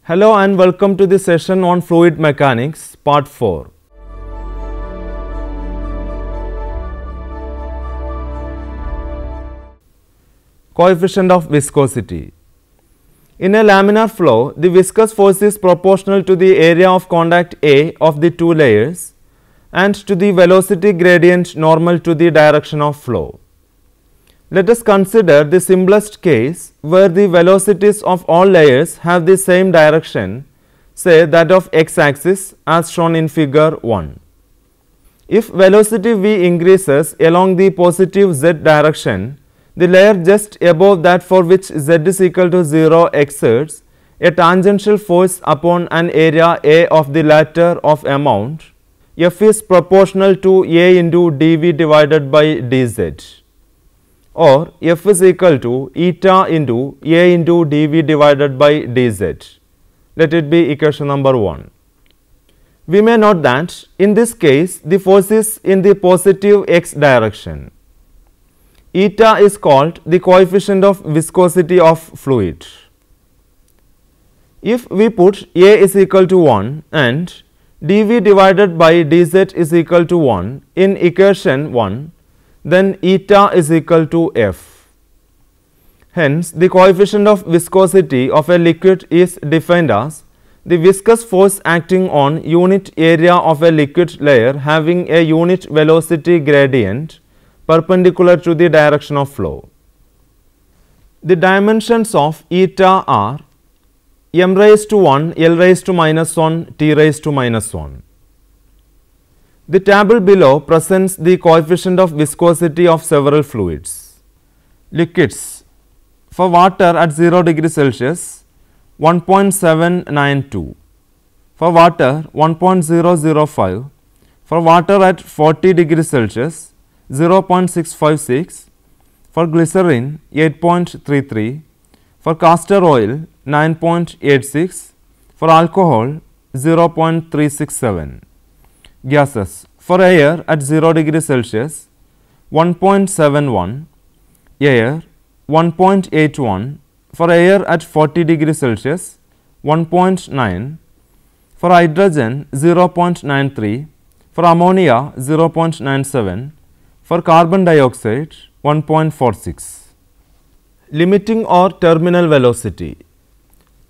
Hello and welcome to the session on fluid mechanics, part 4. Coefficient of viscosity. In a laminar flow, the viscous force is proportional to the area of contact A of the two layers and to the velocity gradient normal to the direction of flow. Let us consider the simplest case where the velocities of all layers have the same direction, say that of x axis as shown in figure 1. If velocity v increases along the positive z direction, the layer just above that for which z is equal to 0 exerts a tangential force upon an area A of the latter of amount F is proportional to A into dV divided by dz, or F is equal to eta into A into dV divided by dz. Let it be equation number 1. We may note that in this case the force is in the positive x direction. Eta is called the coefficient of viscosity of fluid. If we put A is equal to 1 and dV divided by dz is equal to 1 in equation 1, then eta is equal to F. Hence, the coefficient of viscosity of a liquid is defined as the viscous force acting on unit area of a liquid layer having a unit velocity gradient perpendicular to the direction of flow. The dimensions of eta are m raised to 1, L raised to minus 1, T raised to minus 1. The table below presents the coefficient of viscosity of several fluids. Liquids: for water at 0 degree Celsius 1.792, for water 1.005, for water at 40 degree Celsius 0.656, for glycerin 8.33, for castor oil 9.86, for alcohol 0.367. Gases: for air at 0 degree Celsius 1.71, air 1.81, for air at 40 degree Celsius 1.9, for hydrogen 0.93, for ammonia 0.97, for carbon dioxide 1.46. Limiting or terminal velocity.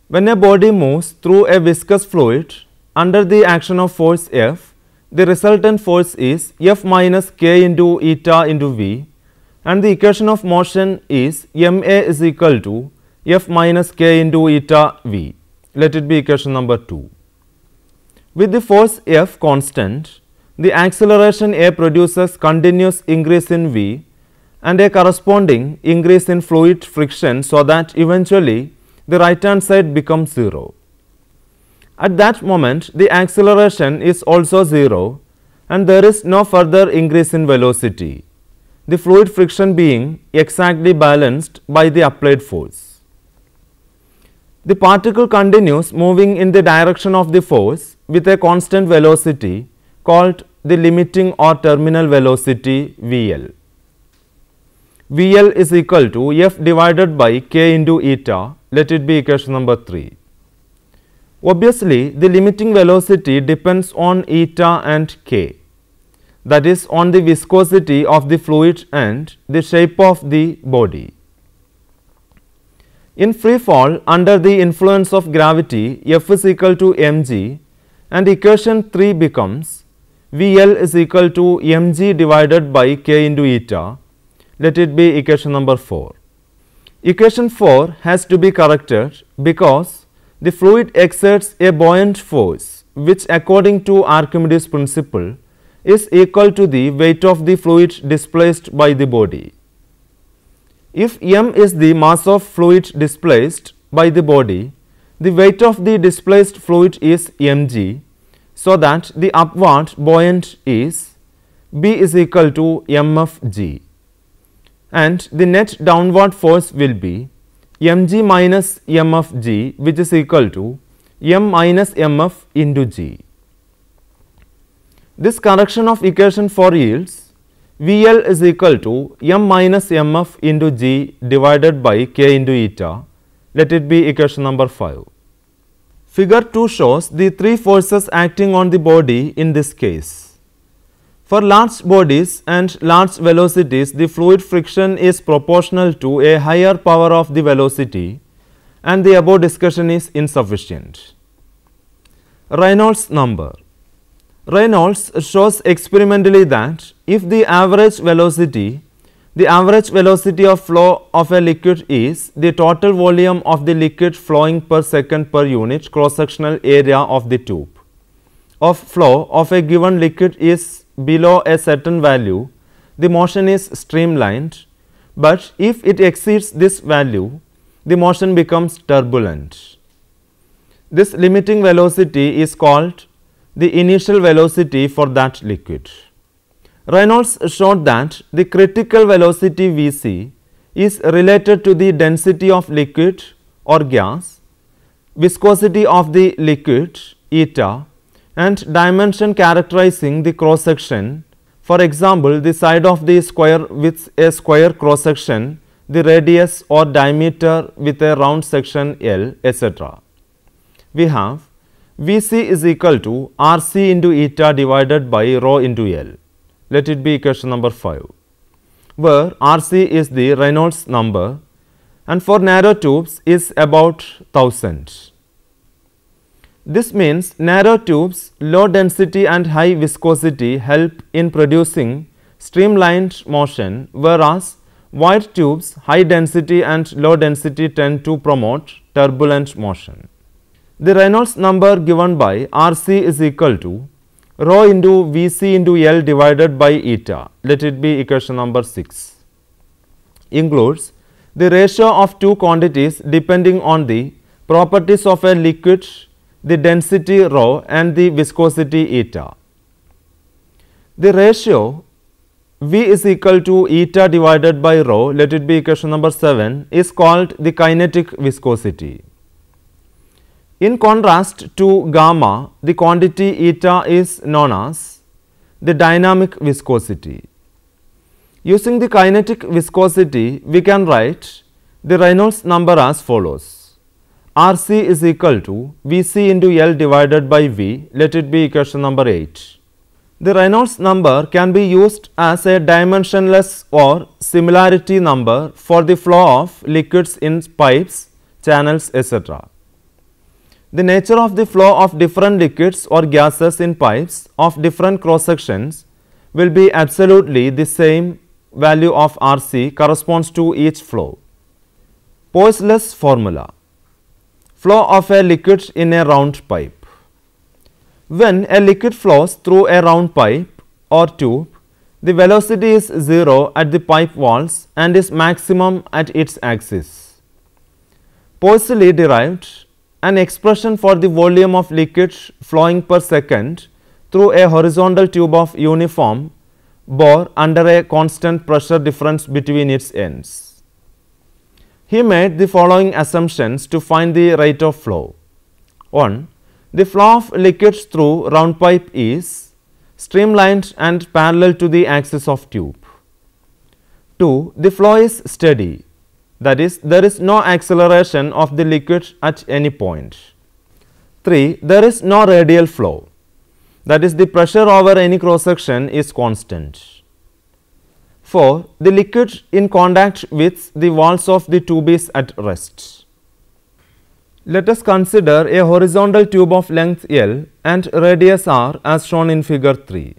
When a body moves through a viscous fluid under the action of force F, the resultant force is F minus k into eta into V, and the equation of motion is ma is equal to F minus k into eta V. Let it be equation number 2. With the force F constant, the acceleration A produces continuous increase in V and a corresponding increase in fluid friction, so that eventually the right hand side becomes 0. At that moment the acceleration is also 0 and there is no further increase in velocity, the fluid friction being exactly balanced by the applied force. The particle continues moving in the direction of the force with a constant velocity called the limiting or terminal velocity VL. VL is equal to F divided by k into eta. Let it be equation number 3. Obviously, the limiting velocity depends on eta and k, that is on the viscosity of the fluid and the shape of the body. In free fall under the influence of gravity, F is equal to mg, and equation 3 becomes VL is equal to mg divided by k into eta. Let it be equation number 4. Equation 4 has to be corrected because the fluid exerts a buoyant force which, according to Archimedes' principle, is equal to the weight of the fluid displaced by the body. If m is the mass of fluid displaced by the body, the weight of the displaced fluid is mg, so that the upward buoyant is B is equal to mfg, and the net downward force will be mg minus mfg, which is equal to m minus mf into g. This correction of equation 4 yields VL is equal to m minus mf into g divided by k into eta. Let it be equation number 5. Figure 2 shows the three forces acting on the body in this case. For large bodies and large velocities, the fluid friction is proportional to a higher power of the velocity, and the above discussion is insufficient. Reynolds number. Reynolds shows experimentally that if the average velocity of flow of a liquid is the total volume of the liquid flowing per second per unit cross-sectional area of the tube of flow of a given liquid is below a certain value, the motion is streamlined, but if it exceeds this value, the motion becomes turbulent. This limiting velocity is called the initial velocity for that liquid. Reynolds showed that the critical velocity Vc is related to the density of liquid or gas, viscosity of the liquid eta, and dimension characterizing the cross section, for example, the side of the square with a square cross section, the radius or diameter with a round section L, etc. We have Vc is equal to Rc into eta divided by rho into L. Let it be equation number 5, where Rc is the Reynolds number and for narrow tubes is about 1000. This means narrow tubes, low density and high viscosity help in producing streamlined motion, whereas wide tubes, high density and low density tend to promote turbulent motion. The Reynolds number given by Rc is equal to rho into Vc into L divided by eta. Let it be equation number 6. Includes the ratio of two quantities depending on the properties of a liquid, the density rho and the viscosity eta. The ratio V is equal to eta divided by rho, let it be equation number 7, is called the kinetic viscosity. In contrast to gamma, the quantity eta is known as the dynamic viscosity. Using the kinetic viscosity, we can write the Reynolds number as follows. Rc is equal to Vc into L divided by V, let it be equation number 8. The Reynolds number can be used as a dimensionless or similarity number for the flow of liquids in pipes, channels, etc. The nature of the flow of different liquids or gases in pipes of different cross sections will be absolutely the same value of Rc corresponds to each flow. Poiseuille's formula. Flow of a liquid in a round pipe. When a liquid flows through a round pipe or tube, the velocity is 0 at the pipe walls and is maximum at its axis. Poiseuille derived an expression for the volume of liquid flowing per second through a horizontal tube of uniform bore under a constant pressure difference between its ends. He made the following assumptions to find the rate of flow. 1. The flow of liquids through round pipe is streamlined and parallel to the axis of tube. 2. The flow is steady, that is, there is no acceleration of the liquid at any point. 3. There is no radial flow, that is, the pressure over any cross section is constant. 4. The liquid in contact with the walls of the tube is at rest. Let us consider a horizontal tube of length L and radius R as shown in figure 3.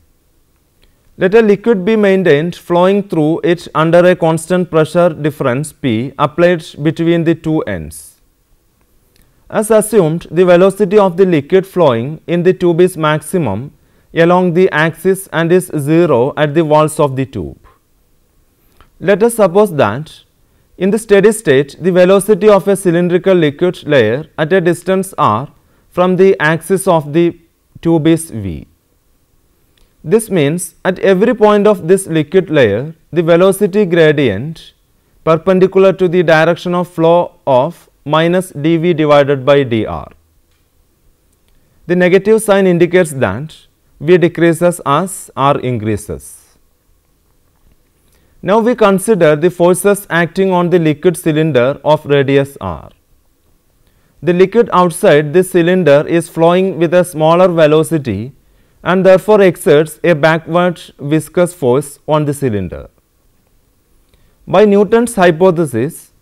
Let a liquid be maintained flowing through it under a constant pressure difference P applied between the two ends. As assumed, the velocity of the liquid flowing in the tube is maximum along the axis and is 0 at the walls of the tube. Let us suppose that in the steady state, the velocity of a cylindrical liquid layer at a distance r from the axis of the tube is v. This means at every point of this liquid layer, the velocity gradient perpendicular to the direction of flow of minus dv divided by dr. The negative sign indicates that v decreases as r increases. Now we consider the forces acting on the liquid cylinder of radius r. the liquid outside this cylinder is flowing with a smaller velocity and therefore exerts a backward viscous force on the cylinder. By Newton's hypothesis,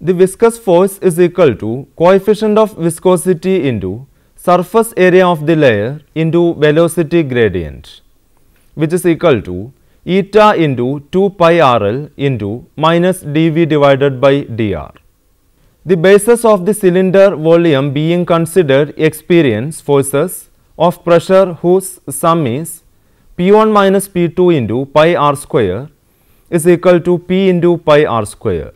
the viscous force is equal to coefficient of viscosity into surface area of the layer into velocity gradient, which is equal to eta into 2 pi RL into minus dV divided by dr. The basis of the cylinder volume being considered experience forces of pressure whose sum is P1 minus P2 into pi r square is equal to P into pi r square,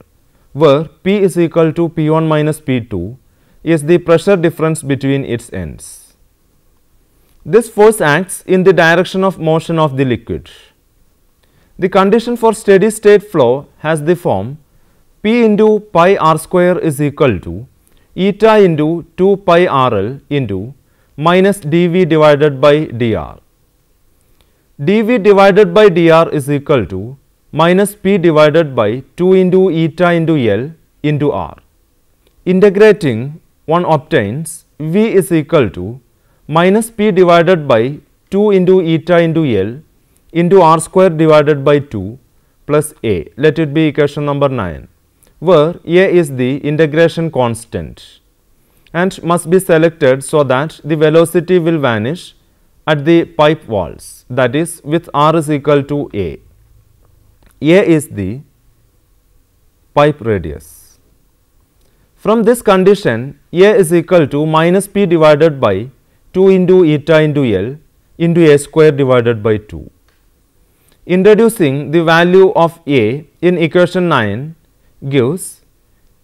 where P is equal to P1 minus P2 is the pressure difference between its ends. This force acts in the direction of motion of the liquid. The condition for steady state flow has the form P into pi r square is equal to eta into 2 pi RL into minus dV divided by dr. dV divided by dr is equal to minus P divided by 2 into eta into L into R. Integrating, one obtains V is equal to minus P divided by 2 into eta into L into R square divided by 2 plus A. Let it be equation number 9, where A is the integration constant and must be selected so that the velocity will vanish at the pipe walls, that is with R is equal to A. A is the pipe radius. From this condition, A is equal to minus P divided by 2 into eta into L into A square divided by 2. Introducing the value of A in equation 9 gives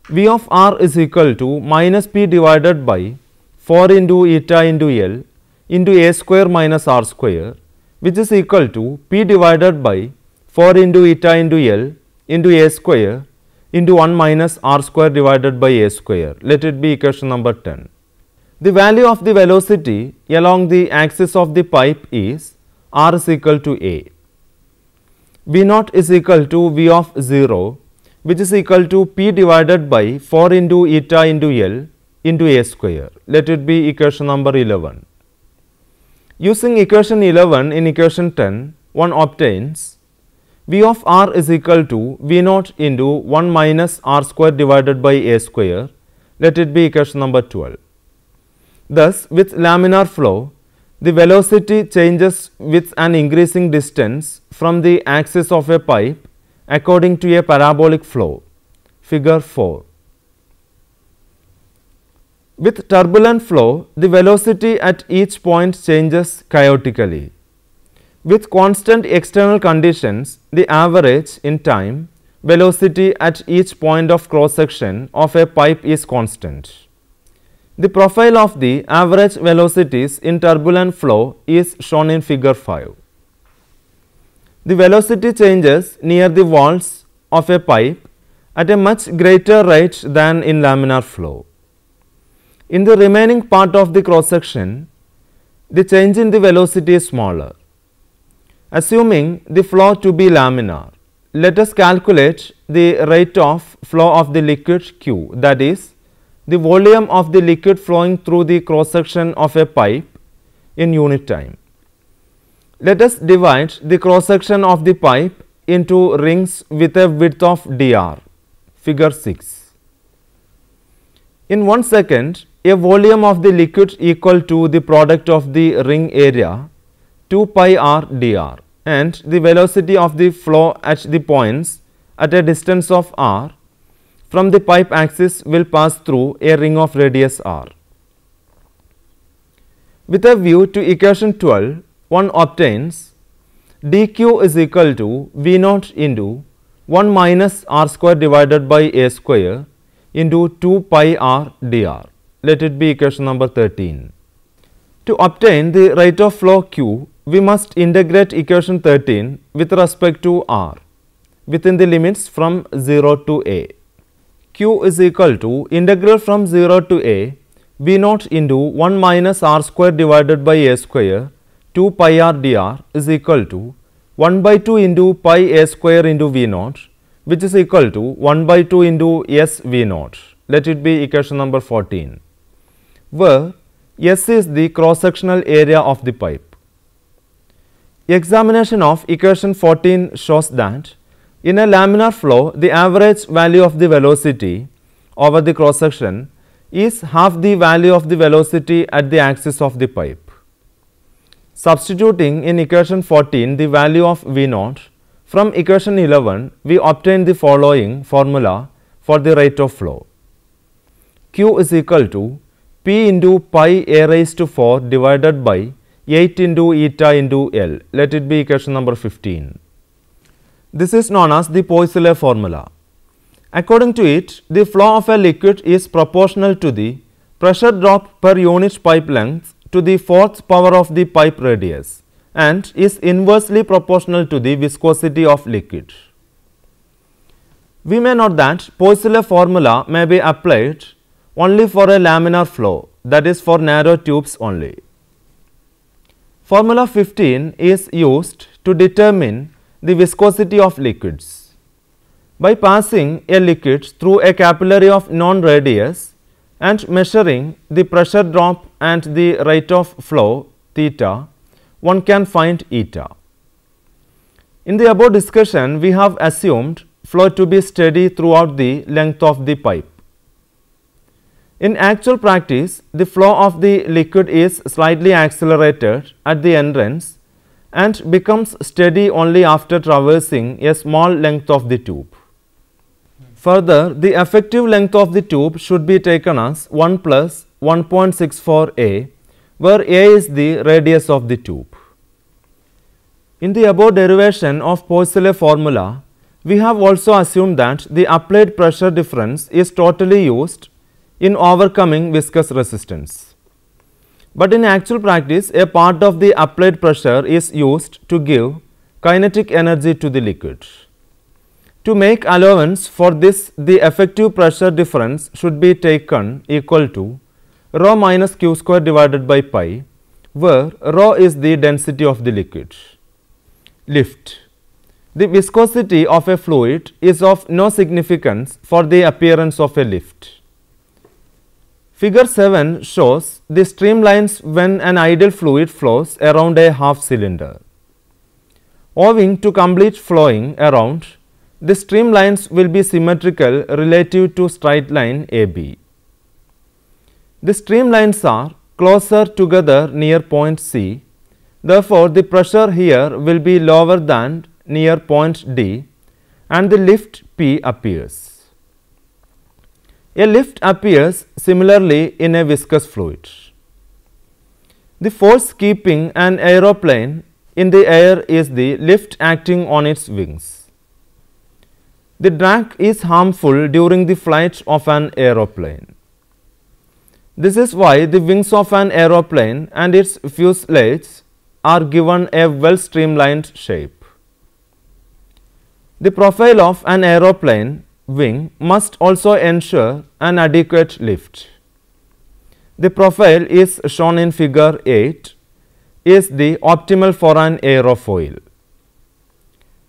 V of R is equal to minus P divided by 4 into eta into L into A square minus R square, which is equal to P divided by 4 into eta into L into A square into 1 minus R square divided by A square. Let it be equation number 10. The value of the velocity along the axis of the pipe is R is equal to A. V naught is equal to V of 0, which is equal to P divided by 4 into eta into L into A square. Let it be equation number 11. Using equation 11 in equation 10, one obtains V of R is equal to V naught into 1 minus R square divided by A square. Let it be equation number 12. Thus, with laminar flow, the velocity changes with an increasing distance from the axis of a pipe according to a parabolic flow. Figure 4. With turbulent flow, the velocity at each point changes chaotically. With constant external conditions, the average in time velocity at each point of cross section of a pipe is constant. The profile of the average velocities in turbulent flow is shown in figure 5. The velocity changes near the walls of a pipe at a much greater rate than in laminar flow. In the remaining part of the cross section, the change in the velocity is smaller. Assuming the flow to be laminar, let us calculate the rate of flow of the liquid Q, that is, the volume of the liquid flowing through the cross section of a pipe in unit time. Let us divide the cross section of the pipe into rings with a width of dr, figure 6. In 1 second, a volume of the liquid equal to the product of the ring area 2 pi r dr and the velocity of the flow at the points at a distance of r from the pipe axis will pass through a ring of radius r. With a view to equation 12, one obtains dq is equal to V naught into 1 minus r square divided by A square into 2 pi r dr. Let it be equation number 13. To obtain the rate of flow Q, we must integrate equation 13 with respect to r within the limits from 0 to a. Q is equal to integral from 0 to a V naught into 1 minus r square divided by A square 2 pi r dr is equal to 1 by 2 into pi A square into V naught, which is equal to 1 by 2 into S V naught. Let it be equation number 14. where S is the cross-sectional area of the pipe. Examination of equation 14 shows that in a laminar flow, the average value of the velocity over the cross-section is half the value of the velocity at the axis of the pipe. Substituting in equation 14 the value of V naught, from equation 11 we obtain the following formula for the rate of flow. Q is equal to P into pi a raised to 4 divided by 8 into eta into L. Let it be equation number 15. This is known as the Poiseuille formula. According to it, the flow of a liquid is proportional to the pressure drop per unit pipe length to the fourth power of the pipe radius and is inversely proportional to the viscosity of liquid. We may note that Poiseuille formula may be applied only for a laminar flow, that is for narrow tubes only. Formula 15 is used to determine the viscosity of liquids. By passing a liquid through a capillary of known radius and measuring the pressure drop and the rate of flow theta, one can find eta. In the above discussion, we have assumed flow to be steady throughout the length of the pipe. In actual practice, the flow of the liquid is slightly accelerated at the entrance and becomes steady only after traversing a small length of the tube. Further, the effective length of the tube should be taken as 1 plus 1.64 a, where a is the radius of the tube. In the above derivation of Poiseuille formula, we have also assumed that the applied pressure difference is totally used in overcoming viscous resistance. But in actual practice, a part of the applied pressure is used to give kinetic energy to the liquid. To make allowance for this, the effective pressure difference should be taken equal to rho minus q square divided by pi, where rho is the density of the liquid. Lift. The viscosity of a fluid is of no significance for the appearance of a lift. Figure 7 shows the streamlines when an ideal fluid flows around a half cylinder. Owing to complete flowing around, the streamlines will be symmetrical relative to straight line AB. The streamlines are closer together near point C. Therefore, the pressure here will be lower than near point D and the lift P appears. A lift appears similarly in a viscous fluid. The force keeping an aeroplane in the air is the lift acting on its wings. The drag is harmful during the flight of an aeroplane. This is why the wings of an aeroplane and its fuselage are given a well streamlined shape. The profile of an aeroplane wing must also ensure an adequate lift. The profile is shown in figure 8 is the optimal for an aerofoil.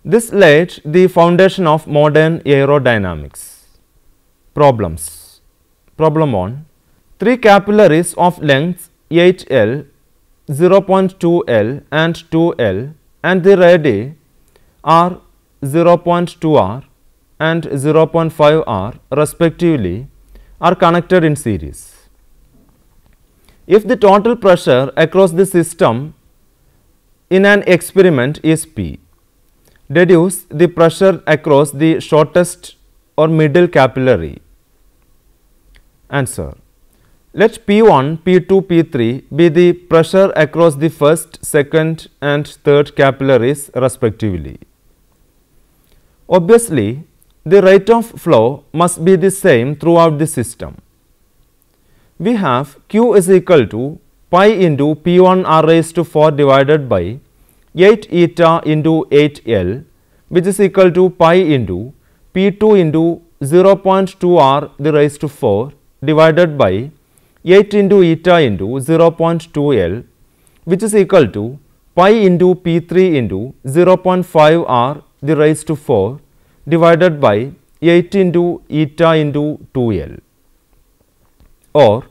This laid the foundation of modern aerodynamics. Problems. Problem 1. 3 capillaries of length 8L, 0.2L and 2L and the radii are 0.2 r and 0.5 r respectively are connected in series. If the total pressure across the system in an experiment is P, deduce the pressure across the shortest or middle capillary. Answer. Let P1, P2, P3 be the pressure across the first, second and third capillaries respectively. Obviously, the rate of flow must be the same throughout the system. We have Q is equal to pi into P1 r raised to 4 divided by 8 eta into 8L, which is equal to pi into P2 into 0.2 r the raised to 4 divided by 8 into eta into 0.2L, which is equal to pi into P3 into 0.5 r the raised to 4 divided by 8 into eta into 2L, or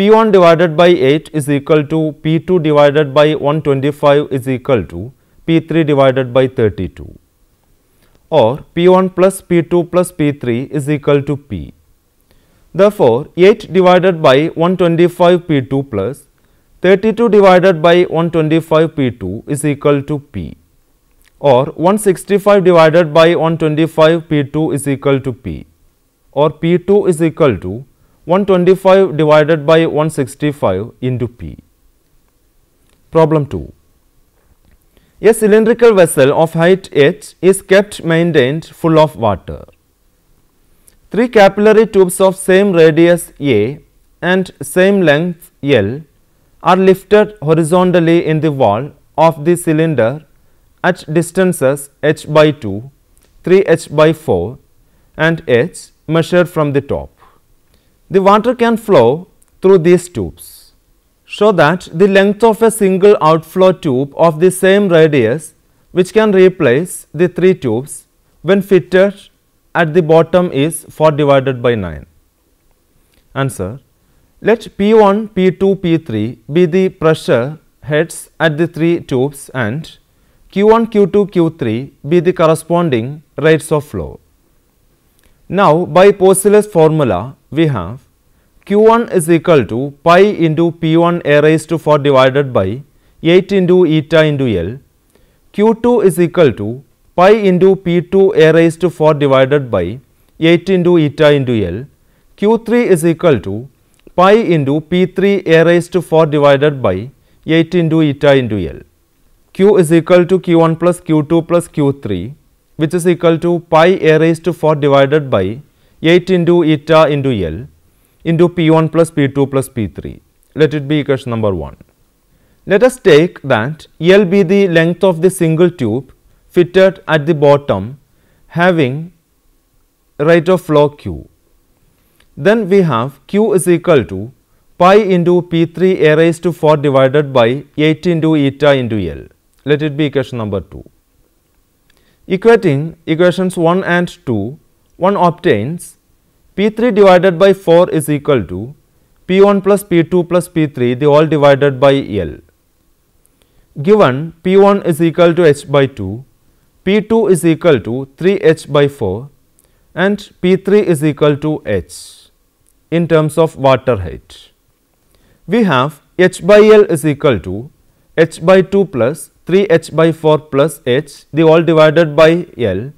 P1 divided by 8 is equal to P2 divided by 125 is equal to P3 divided by 32, or P1 plus P2 plus P3 is equal to P. Therefore, 8 divided by 125 P2 plus 32 divided by 125 P2 is equal to P, or 165 divided by 125 P2 is equal to P, or P2 is equal to 125 divided by 165 into P. Problem 2. A cylindrical vessel of height h is kept maintained full of water. 3 capillary tubes of same radius A and same length L are lifted horizontally in the wall of the cylinder at distances h by 2, 3h by 4 and h measured from the top. The water can flow through these tubes. Show that the length of a single outflow tube of the same radius, which can replace the 3 tubes when fitted at the bottom, is 4 divided by 9. Answer. Let P1, P2, P3 be the pressure heads at the 3 tubes and Q1, Q2, Q3 be the corresponding rates of flow. Now, by Poiseuille's formula, we have Q1 is equal to pi into P1 a raised to 4 divided by 8 into eta into L. Q2 is equal to pi into P2 a raised to 4 divided by 8 into eta into L. Q3 is equal to pi into P3 a raised to 4 divided by 8 into eta into L. Q is equal to Q1 plus Q2 plus Q3, which is equal to pi a raised to 4 divided by 8 into eta into L into P1 plus P2 plus P3. Let it be equation number 1. Let us take that L be the length of the single tube fitted at the bottom having rate of flow Q. Then we have Q is equal to pi into P3 a raised to 4 divided by 8 into eta into L. Let it be equation number 2. Equating equations 1 and 2, one obtains P3 divided by 4 is equal to P1 plus P2 plus P3 the all divided by L. Given P1 is equal to h by 2, P2 is equal to 3h by 4 and P3 is equal to h in terms of water height. We have h by L is equal to h by 2 plus 3h by 4 plus h the all divided by L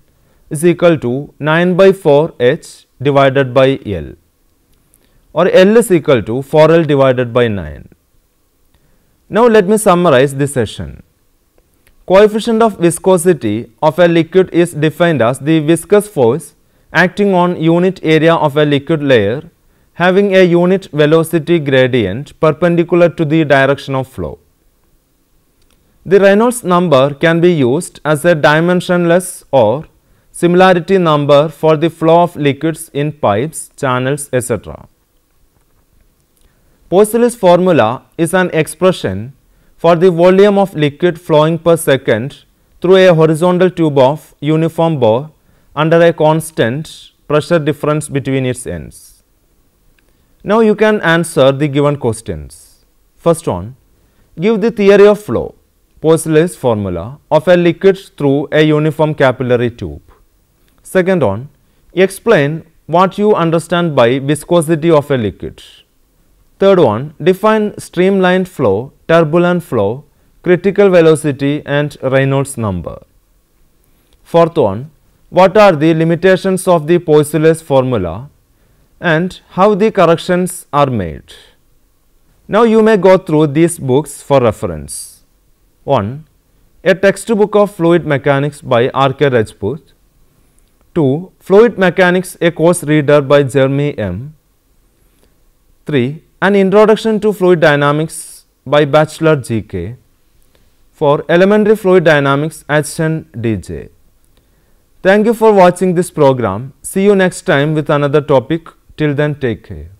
is equal to 9 by 4 h divided by L, or L is equal to 4L divided by 9. Now, let me summarize this session. Coefficient of viscosity of a liquid is defined as the viscous force acting on unit area of a liquid layer having a unit velocity gradient perpendicular to the direction of flow. The Reynolds number can be used as a dimensionless or similarity number for the flow of liquids in pipes, channels, etc. Poiseuille's formula is an expression for the volume of liquid flowing per second through a horizontal tube of uniform bore under a constant pressure difference between its ends. Now, you can answer the given questions. First one, give the theory of flow, Poiseuille's formula, of a liquid through a uniform capillary tube. Second one, explain what you understand by viscosity of a liquid. Third one, define streamlined flow, turbulent flow, critical velocity and Reynolds number. Fourth one, what are the limitations of the Poiseuille's formula and how the corrections are made. Now, you may go through these books for reference. 1. A textbook of fluid mechanics by R.K. Rajput. 2. Fluid Mechanics, a course reader by Jeremy M. 3. An Introduction to Fluid Dynamics by Bachelor G.K. 4. Elementary Fluid Dynamics, Atchison D.J. Thank you for watching this program. See you next time with another topic. Till then, take care.